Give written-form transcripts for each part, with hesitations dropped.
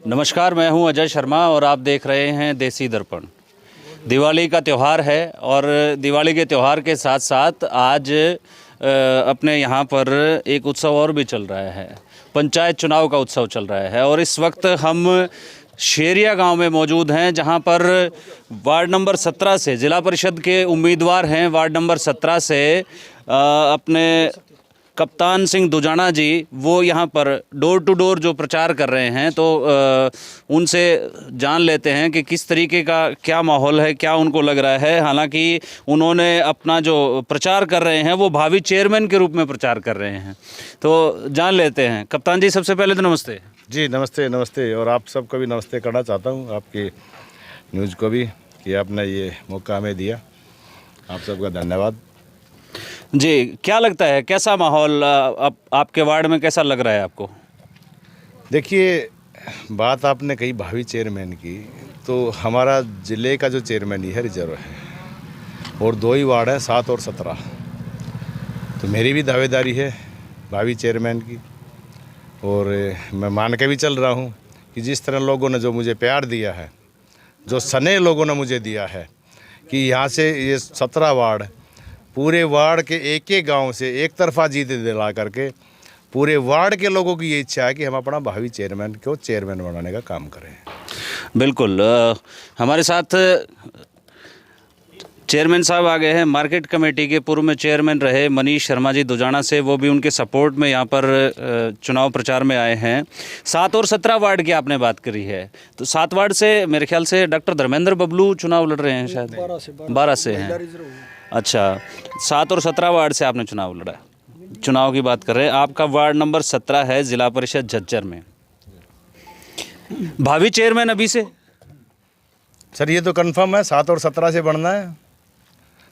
नमस्कार, मैं हूं अजय शर्मा और आप देख रहे हैं देसी दर्पण। दिवाली का त्यौहार है और दिवाली के त्यौहार के साथ साथ आज अपने यहाँ पर एक उत्सव और भी चल रहा है। पंचायत चुनाव का उत्सव चल रहा है और इस वक्त हम शेरिया गांव में मौजूद हैं, जहां पर वार्ड नंबर 17 से जिला परिषद के उम्मीदवार हैं। वार्ड नंबर 17 से अपने कप्तान सिंह दुजाना जी, वो यहाँ पर डोर टू डोर जो प्रचार कर रहे हैं, तो उनसे जान लेते हैं कि किस तरीके का क्या माहौल है, क्या उनको लग रहा है। हालांकि उन्होंने अपना जो प्रचार कर रहे हैं वो भावी चेयरमैन के रूप में प्रचार कर रहे हैं, तो जान लेते हैं। कप्तान जी, सबसे पहले तो नमस्ते। जी नमस्ते। नमस्ते। और आप सबको भी नमस्ते करना चाहता हूँ, आपकी न्यूज़ को भी, कि आपने ये मौका हमें दिया। आप सबका धन्यवाद। जी, क्या लगता है, कैसा माहौल आपके वार्ड में कैसा लग रहा है आपको? देखिए, बात आपने कही भावी चेयरमैन की, तो हमारा ज़िले का जो चेयरमैन ही है रिजर्व है और 2 ही वार्ड हैं, 7 और 17। तो मेरी भी दावेदारी है भावी चेयरमैन की, और मैं मान के भी चल रहा हूँ कि जिस तरह लोगों ने जो मुझे प्यार दिया है, जो स्नेह लोगों ने मुझे दिया है, कि यहाँ से ये 17 वार्ड, पूरे वार्ड के एक गांव से एक तरफा जीत दिला करके पूरे वार्ड के लोगों की ये इच्छा है कि हम अपना भावी चेयरमैन को चेयरमैन बनाने का काम करें। बिल्कुल। हमारे साथ चेयरमैन साहब आ गए हैं। मार्केट कमेटी के पूर्व में चेयरमैन रहे मनीष शर्मा जी दुजाना से, वो भी उनके सपोर्ट में यहाँ पर चुनाव प्रचार में आए हैं। 7 और 17 वार्ड की आपने बात करी है, तो 7 वार्ड से मेरे ख्याल से डॉक्टर धर्मेंद्र बबलू चुनाव लड़ रहे हैं, शायद 12 से हैं। अच्छा, 7 और 17 वार्ड से आपने चुनाव लड़ा। चुनाव की बात कर रहे हैं, आपका वार्ड नंबर 17 है जिला परिषद झज्जर में। भावी चेयरमैन अभी से? सर, ये तो कंफर्म है, 7 और 17 से बढ़ना है।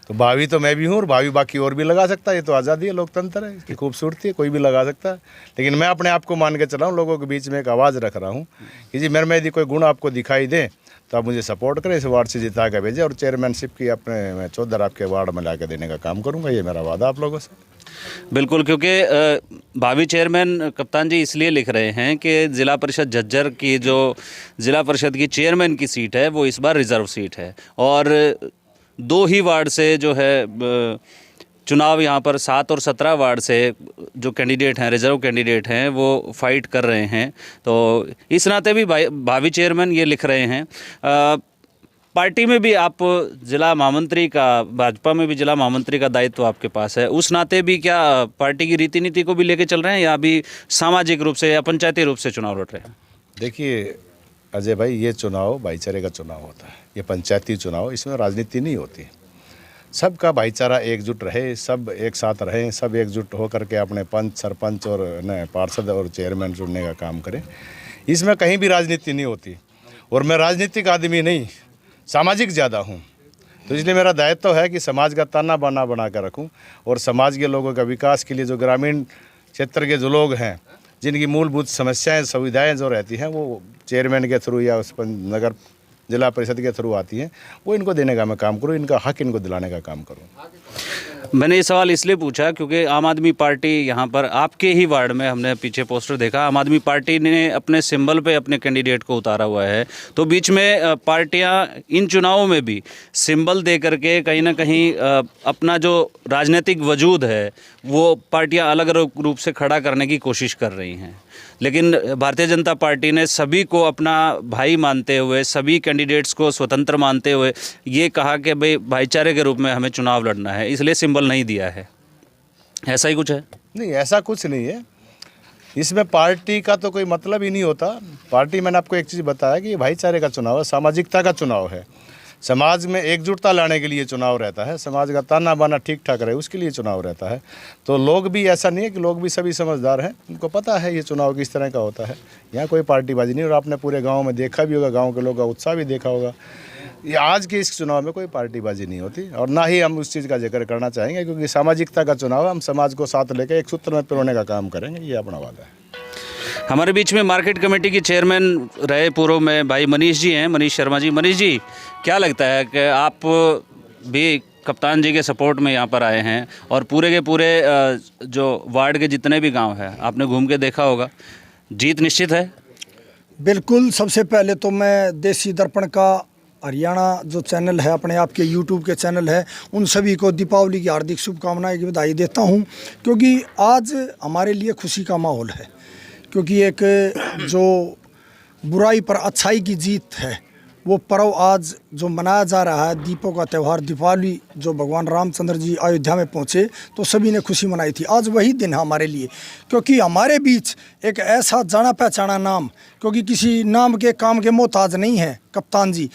तो भावी तो मैं भी हूँ और भावी बाकी और भी लगा सकता है। ये तो आज़ादी है, लोकतंत्र है, इसकी खूबसूरती है, कोई भी लगा सकता है। लेकिन मैं अपने आप को मान के चला हूँ, लोगों के बीच में एक आवाज़ रख रहा हूँ कि जी मेरे में यदि कोई गुण आपको दिखाई दे तो आप मुझे सपोर्ट करें, इस वार्ड से जिता के भेजें और चेयरमैनशिप की अपने मैं चौधर आपके वार्ड में ला के देने का काम करूँगा। ये मेरा वादा आप लोगों से। बिल्कुल, क्योंकि भावी चेयरमैन कप्तान जी इसलिए लिख रहे हैं कि ज़िला परिषद झज्जर की जो ज़िला परिषद की चेयरमैन की सीट है वो इस बार रिज़र्व सीट है और 2 ही वार्ड से जो है चुनाव यहाँ पर 7 और 17 वार्ड से जो कैंडिडेट हैं, रिजर्व कैंडिडेट हैं, वो फाइट कर रहे हैं। तो इस नाते भी भावी चेयरमैन ये लिख रहे हैं। पार्टी में भी आप जिला महामंत्री का, भाजपा में भी जिला महामंत्री का दायित्व आपके पास है, उस नाते भी क्या पार्टी की रीति नीति को भी लेके चल रहे हैं या अभी सामाजिक रूप से या पंचायती रूप से चुनाव लड़ रहे हैं? देखिए अजय भाई, ये चुनाव भाईचारे का चुनाव होता है, ये पंचायती चुनाव, इसमें राजनीति नहीं होती। सबका भाईचारा एकजुट रहे, सब एक साथ रहें, सब एकजुट होकर के अपने पंच, सरपंच और पार्षद और चेयरमैन चुनने का काम करें। इसमें कहीं भी राजनीति नहीं होती और मैं राजनीतिक आदमी नहीं, सामाजिक ज़्यादा हूँ। तो इसलिए मेरा दायित्व है कि समाज का ताना बाना बना कर रखूँ और समाज के लोगों का विकास के लिए जो ग्रामीण क्षेत्र के जो लोग हैं, जिनकी मूलभूत समस्याएं, सुविधाएं जो रहती हैं, वो चेयरमैन के थ्रू या उस नगर जिला परिषद के थ्रू आती हैं, वो इनको देने का मैं काम करूँ, इनका हक इनको दिलाने का काम करूँ। मैंने ये सवाल इसलिए पूछा क्योंकि आम आदमी पार्टी यहाँ पर आपके ही वार्ड में, हमने पीछे पोस्टर देखा, आम आदमी पार्टी ने अपने सिंबल पे अपने कैंडिडेट को उतारा हुआ है। तो बीच में पार्टियाँ इन चुनावों में भी सिंबल दे करके कहीं ना कहीं अपना जो राजनीतिक वजूद है वो पार्टियाँ अलग अलग रूप से खड़ा करने की कोशिश कर रही हैं। लेकिन भारतीय जनता पार्टी ने सभी को अपना भाई मानते हुए, सभी कैंडिडेट्स को स्वतंत्र मानते हुए ये कहा कि भाई भाईचारे के रूप में हमें चुनाव लड़ना है, इसलिए सिंबल नहीं दिया है। ऐसा ही कुछ है? नहीं, ऐसा कुछ नहीं है। इसमें पार्टी का तो कोई मतलब ही नहीं होता। पार्टी, मैंने आपको एक चीज़ बताया कि ये भाईचारे का चुनाव है, सामाजिकता का चुनाव है, समाज में एकजुटता लाने के लिए चुनाव रहता है, समाज का ताना बाना ठीक ठाक रहे उसके लिए चुनाव रहता है। तो लोग भी, ऐसा नहीं है कि लोग भी सभी समझदार हैं, उनको पता है ये चुनाव किस तरह का होता है। यहाँ कोई पार्टीबाजी नहीं, और आपने पूरे गांव में देखा भी होगा, गांव के लोगों का उत्साह भी देखा होगा। ये आज के इस चुनाव में कोई पार्टीबाजी नहीं होती और ना ही हम उस चीज़ का जिक्र करना चाहेंगे, क्योंकि सामाजिकता का चुनाव है। हम समाज को साथ लेकर एक सूत्र में पिरोने का काम करेंगे, ये अपना वादा है। हमारे बीच में मार्केट कमेटी के चेयरमैन रहे पूर्व में भाई मनीष जी हैं, मनीष शर्मा जी। मनीष जी, क्या लगता है कि आप भी कप्तान जी के सपोर्ट में यहाँ पर आए हैं और पूरे के पूरे जो वार्ड के जितने भी गांव हैं आपने घूम के देखा होगा, जीत निश्चित है? बिल्कुल, सबसे पहले तो मैं देसी दर्पण का हरियाणा जो चैनल है, अपने आप के यूट्यूब के चैनल है, उन सभी को दीपावली की हार्दिक शुभकामनाएं की बधाई देता हूं, क्योंकि आज हमारे लिए खुशी का माहौल है। क्योंकि एक जो बुराई पर अच्छाई की जीत है, वो पर्व आज जो मनाया जा रहा है, दीपों का त्यौहार दीपावली, जो भगवान रामचंद्र जी अयोध्या में पहुँचे तो सभी ने खुशी मनाई थी। आज वही दिन है हमारे लिए, क्योंकि हमारे बीच एक ऐसा जाना पहचाना नाम, क्योंकि किसी नाम के काम के मोहताज नहीं है कप्तान जी।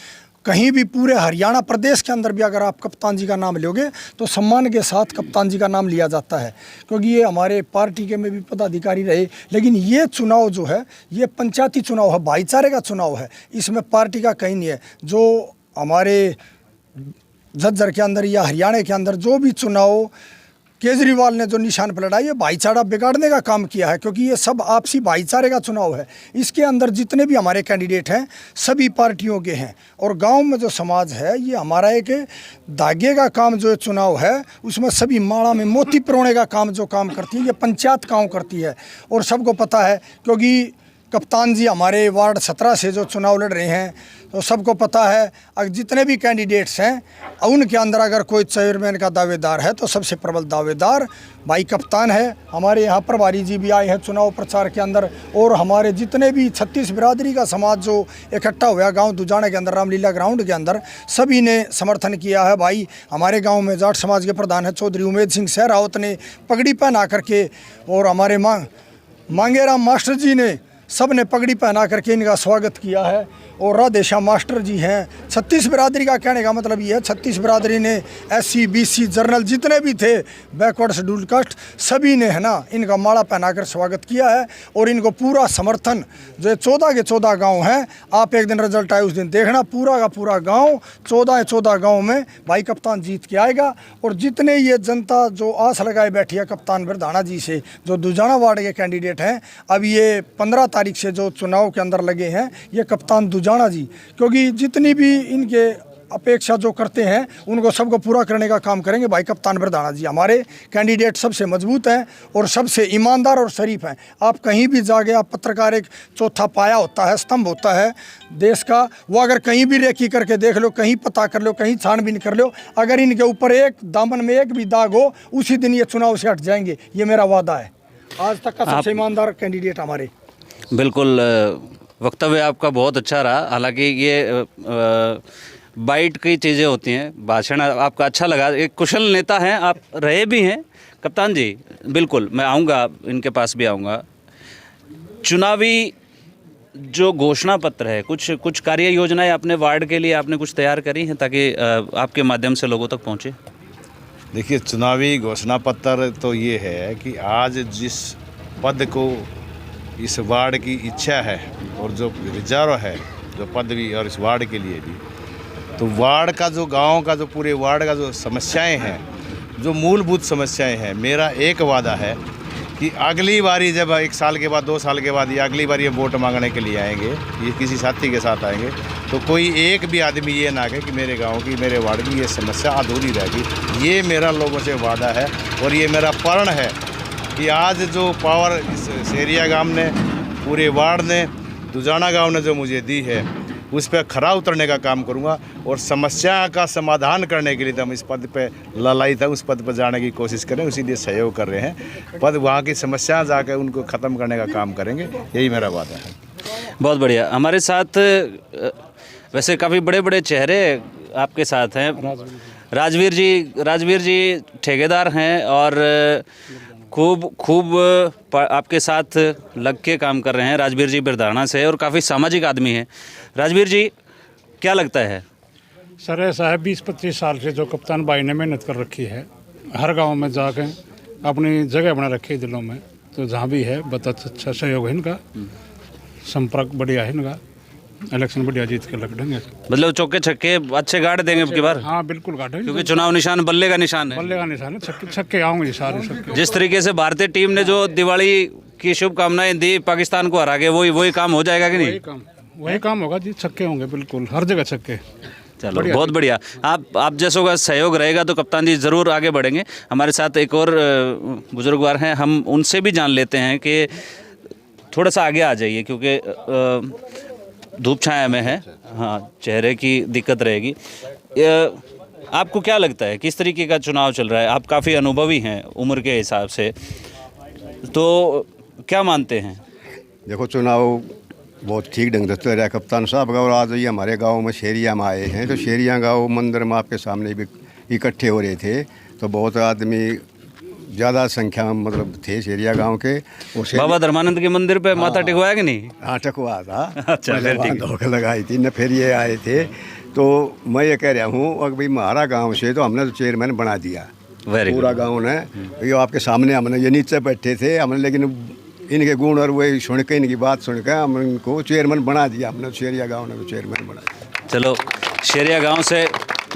कहीं भी पूरे हरियाणा प्रदेश के अंदर भी अगर आप कप्तान जी का नाम लोगे तो सम्मान के साथ कप्तान जी का नाम लिया जाता है, क्योंकि ये हमारे पार्टी के में भी पदाधिकारी रहे। लेकिन ये चुनाव जो है, ये पंचायती चुनाव है, भाईचारे का चुनाव है, इसमें पार्टी का कहीं नहीं है। जो हमारे झज्जर के अंदर या हरियाणा के अंदर जो भी चुनाव केजरीवाल ने जो निशान पर लड़ाई है, भाईचारा बिगाड़ने का काम किया है, क्योंकि ये सब आपसी भाईचारे का चुनाव है। इसके अंदर जितने भी हमारे कैंडिडेट हैं सभी पार्टियों के हैं, और गांव में जो समाज है, ये हमारा एक धागे का काम जो चुनाव है, उसमें सभी माला में मोती पिरोने का काम जो काम करती है, ये पंचायत काम करती है। और सबको पता है, क्योंकि कप्तान जी हमारे वार्ड 17 से जो चुनाव लड़ रहे हैं, तो सबको पता है अगर जितने भी कैंडिडेट्स हैं उनके अंदर अगर कोई चेयरमैन का दावेदार है तो सबसे प्रबल दावेदार भाई कप्तान है। हमारे यहाँ प्रभारी जी भी आए हैं चुनाव प्रचार के अंदर, और हमारे जितने भी 36 बिरादरी का समाज जो इकट्ठा हुआ गांव दुजाना के अंदर रामलीला ग्राउंड के अंदर, सभी ने समर्थन किया है। भाई हमारे गाँव में जाट समाज के प्रधान है चौधरी उमेद सिंह सहरावत ने पगड़ी पहना करके, और हमारे मांगेराम मास्टर जी ने सब ने पगड़ी पहना करके इनका स्वागत किया है। और राधेश्याम मास्टर जी हैं। 36 बिरादरी का कहने का मतलब ये है, 36 बिरादरी ने SC BC जर्नल जितने भी थे, बैकवर्ड शेड्यूल्ड कास्ट, सभी ने है ना इनका माला पहनाकर स्वागत किया है। और इनको पूरा समर्थन, जो 14 के 14 गांव हैं, आप एक दिन रिजल्ट आए उस दिन देखना, पूरा का पूरा गांव 14 गांव में भाई कप्तान जीत के आएगा। और जितने ये जनता जो आस लगाए बैठी है कप्तान बिरधाना जी से, जो दुजाना वार्ड के कैंडिडेट हैं, अब ये 15 तारीख से जो चुनाव के अंदर लगे हैं, ये कप्तान दुजाना जी, क्योंकि जितनी भी इनके अपेक्षा जो करते हैं उनको सबको पूरा करने का काम करेंगे भाई कप्तान बिरधाना जी। हमारे कैंडिडेट सबसे मजबूत हैं और सबसे ईमानदार और शरीफ हैं। आप कहीं भी जाके, आप पत्रकार एक चौथा पाया होता है, स्तंभ होता है देश का, वो अगर कहीं भी रेकी करके देख लो, कहीं पता कर लो, कहीं छानबीन कर लो, अगर इनके ऊपर एक दामन में एक भी दाग हो, उसी दिन ये चुनाव से हट जाएंगे। ये मेरा वादा है। आज तक का सबसे ईमानदार कैंडिडेट हमारे। बिल्कुल, वक्तव्य आपका बहुत अच्छा रहा। हालांकि ये बाइट की चीज़ें होती हैं, भाषण आपका अच्छा लगा। एक कुशल नेता हैं आप, रहे भी हैं कप्तान जी। बिल्कुल, मैं आऊँगा, इनके पास भी आऊँगा। चुनावी जो घोषणा पत्र है, कुछ कार्य योजनाएं अपने वार्ड के लिए आपने कुछ तैयार करी हैं ताकि आपके माध्यम से लोगों तक पहुँचे? देखिए, चुनावी घोषणा पत्र तो ये है कि आज जिस पद को इस वार्ड की इच्छा है और जो रिजर्व है, जो पद भी और इस वार्ड के लिए भी, तो वार्ड का जो गांव का जो पूरे वार्ड का जो समस्याएं हैं, जो मूलभूत समस्याएं हैं, मेरा एक वादा है कि अगली बारी जब 1 साल के बाद 2 साल के बाद या अगली बार ये वोट मांगने के लिए आएंगे, ये किसी साथी के साथ आएंगे, तो कोई एक भी आदमी ये ना कहे कि मेरे गांव की, मेरे वार्ड की ये समस्या अधूरी रहेगी। ये मेरा लोगों से वादा है और ये मेरा प्रण है कि आज जो पावर इस एरिया गांव ने, पूरे वार्ड ने, दुजाना गांव ने जो मुझे दी है, उस पर खरा उतरने का काम करूंगा। और समस्या का समाधान करने के लिए तो हम इस पद पे ललाई था, उस पद पर जाने की कोशिश करें, इसीलिए सहयोग कर रहे हैं। पद वहाँ की समस्या जाकर उनको ख़त्म करने का काम करेंगे, यही मेरा वादा है। बहुत बढ़िया। हमारे साथ वैसे काफ़ी बड़े बड़े चेहरे आपके साथ हैं। राजवीर जी ठेकेदार हैं और खूब आपके साथ लग के काम कर रहे हैं। राजवीर जी बिरधाना से, और काफ़ी सामाजिक आदमी हैं। राजवीर जी, क्या लगता है? सर ऐसा है, 20-25 साल से जो कप्तान भाई ने मेहनत कर रखी है, हर गांव में जाके अपनी जगह बना रखी है दिलों में, तो जहाँ भी है बहुत अच्छा सहयोग है इनका, संपर्क बढ़िया है इनका, इलेक्शन बढ़िया जीत के लग देंगे। मतलब चौके छक्के अच्छे गाड़ देंगे अब की बार? हाँ बिल्कुल गाड़ेंगे, क्योंकि चुनाव निशान बल्ले का निशान है। बल्ले का निशान है, छक्के आऊँगे जी सारे छक्के। जिस तरीके से भारतीय टीम ने जो दिवाली की शुभकामनाएं दी, पाकिस्तान को हरा के, वही काम हो जाएगा कि नहीं? वही काम होगा जी, छक्के होंगे बिल्कुल, हर जगह छक्के। चलो, बहुत बढ़िया। आप जैसों का सहयोग रहेगा तो कप्तान जी ज़रूर आगे बढ़ेंगे। हमारे साथ एक और बुजुर्गवार हैं, हम उनसे भी जान लेते हैं कि थोड़ा सा आगे आ जाइए क्योंकि धूप छाया में है, हाँ चेहरे की दिक्कत रहेगी। आपको क्या लगता है किस तरीके का चुनाव चल रहा है? आप काफ़ी अनुभवी हैं उम्र के हिसाब से, तो क्या मानते हैं? देखो चुनाव बहुत ठीक ढंग से चल रहा है कप्तान साहब का। और आज ये हमारे गांव में शेरिया में आए हैं, तो शेरिया गांव मंदिर में आपके सामने भी इकट्ठे हो रहे थे, तो बहुत आदमी ज़्यादा संख्या में मतलब थे शेरिया गांव के। बाबा धर्मानंद के मंदिर पे माथा टिकवाया कि नहीं? हाँ टकवा था। अच्छा, फिर ठीक है। धोखा लगाई थी न, फिर ये आए थे। तो मैं ये कह रहा हूँ अगर भाई हमारा गाँव से तो हमने तो चेयरमैन बना दिया वेरी पूरा गाँव ने। ये आपके सामने हमने ये नीचे बैठे थे हमने, लेकिन इनके गुण और वही सुन के इनकी बात सुन के हम इनको चेयरमैन बना दिया। हमने शेरिया गाँव ने चेयरमैन बना दिया। चलो शेरिया गांव से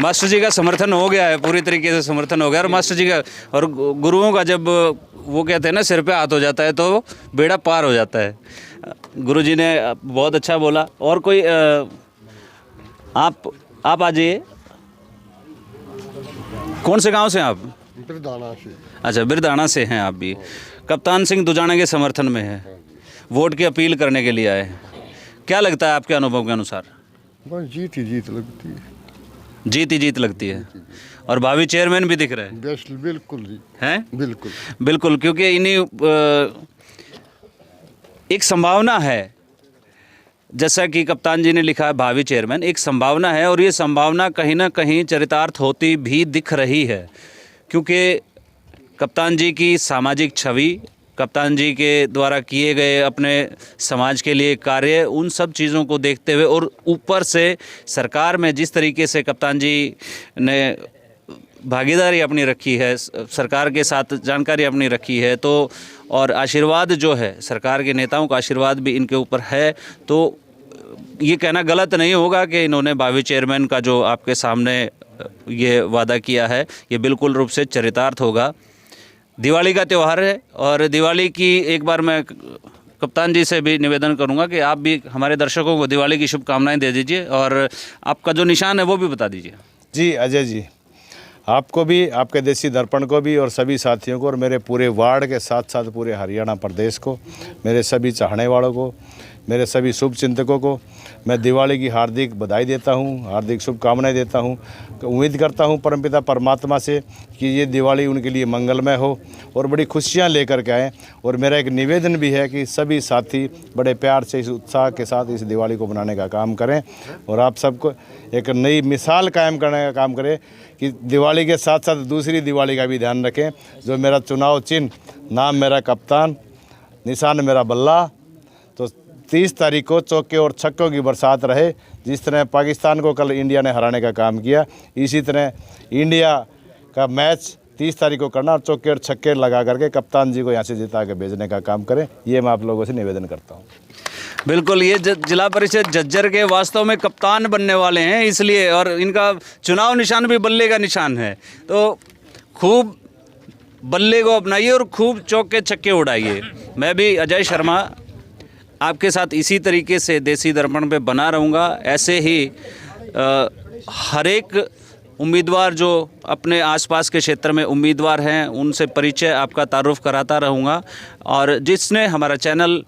मास्टर जी का समर्थन हो गया है, पूरी तरीके से समर्थन हो गया। और मास्टर जी का और गुरुओं का जब वो कहते हैं ना सिर पे हाथ हो जाता है तो बेड़ा पार हो जाता है। गुरु जी ने बहुत अच्छा बोला। और कोई आप आ जाइए। कौन से गांव से हैं आप? बिरदाना से। अच्छा, बिरदाना से हैं आप भी। कप्तान सिंह दुजाना के समर्थन में है, वोट की अपील करने के लिए आए हैं। क्या लगता है आपके अनुभव के अनुसार? बस जीत ही जीत लगती है। जीत ही जीत लगती है। और भावी चेयरमैन भी दिख रहे हैं, बेस्ट बिल्कुल जी, हैं? बिल्कुल बिल्कुल, क्योंकि इन्हीं एक संभावना है, जैसा कि कप्तान जी ने लिखा है भावी चेयरमैन, एक संभावना है और ये संभावना कहीं ना कहीं चरितार्थ होती भी दिख रही है। क्योंकि कप्तान जी की सामाजिक छवि, कप्तान जी के द्वारा किए गए अपने समाज के लिए कार्य, उन सब चीज़ों को देखते हुए और ऊपर से सरकार में जिस तरीके से कप्तान जी ने भागीदारी अपनी रखी है, सरकार के साथ जानकारी अपनी रखी है, तो और आशीर्वाद जो है सरकार के नेताओं का आशीर्वाद भी इनके ऊपर है, तो ये कहना गलत नहीं होगा कि इन्होंने भावी चेयरमैन का जो आपके सामने ये वादा किया है ये बिल्कुल रूप से चरितार्थ होगा। दिवाली का त्यौहार है और दिवाली की एक बार मैं कप्तान जी से भी निवेदन करूंगा कि आप भी हमारे दर्शकों को दिवाली की शुभकामनाएं दे दीजिए और आपका जो निशान है वो भी बता दीजिए। जी अजय जी, आपको भी, आपके देसी दर्पण को भी और सभी साथियों को और मेरे पूरे वार्ड के साथ साथ पूरे हरियाणा प्रदेश को, मेरे सभी चाहने वालों को, मेरे सभी शुभ चिंतकों को मैं दिवाली की हार्दिक बधाई देता हूं, हार्दिक शुभकामनाएं देता हूं। उम्मीद करता हूं परमपिता परमात्मा से कि ये दिवाली उनके लिए मंगलमय हो और बड़ी खुशियां लेकर के आएँ। और मेरा एक निवेदन भी है कि सभी साथी बड़े प्यार से, इस उत्साह के साथ इस दिवाली को मनाने का काम करें और आप सबको एक नई मिसाल कायम करने का काम करें कि दिवाली के साथ साथ दूसरी दिवाली का भी ध्यान रखें। जो मेरा चुनाव चिन्ह, नाम मेरा कप्तान, निशान मेरा बल्ला, तो 30 तारीख को चौके और छक्कों की बरसात रहे। जिस तरह पाकिस्तान को कल इंडिया ने हराने का काम किया, इसी तरह इंडिया का मैच 30 तारीख को करना और चौके और छक्के लगा करके कप्तान जी को यहाँ से जिता के भेजने का काम करें। ये मैं आप लोगों से निवेदन करता हूँ। बिल्कुल, ये जिला परिषद झज्जर के वास्तव में कप्तान बनने वाले हैं इसलिए, और इनका चुनाव निशान भी बल्ले का निशान है, तो खूब बल्ले को अपनाइए और खूब चौके छक्के उड़ाइए। मैं भी अजय शर्मा आपके साथ इसी तरीके से देसी दर्पण पे बना रहूँगा। ऐसे ही हर एक उम्मीदवार जो अपने आसपास के क्षेत्र में उम्मीदवार हैं उनसे परिचय आपका तारुफ कराता रहूँगा। और जिसने हमारा चैनल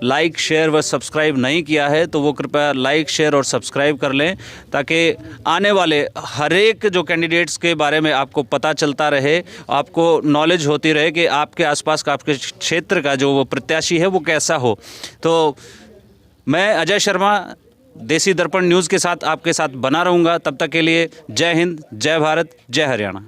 लाइक, शेयर व सब्सक्राइब नहीं किया है तो वो कृपया लाइक, शेयर और सब्सक्राइब कर लें, ताकि आने वाले हर एक जो कैंडिडेट्स के बारे में आपको पता चलता रहे, आपको नॉलेज होती रहे कि आपके आसपास का, आपके क्षेत्र का जो वो प्रत्याशी है वो कैसा हो। तो मैं अजय शर्मा देसी दर्पण न्यूज़ के साथ आपके साथ बना रहूँगा। तब तक के लिए जय हिंद, जय भारत, जय हरियाणा।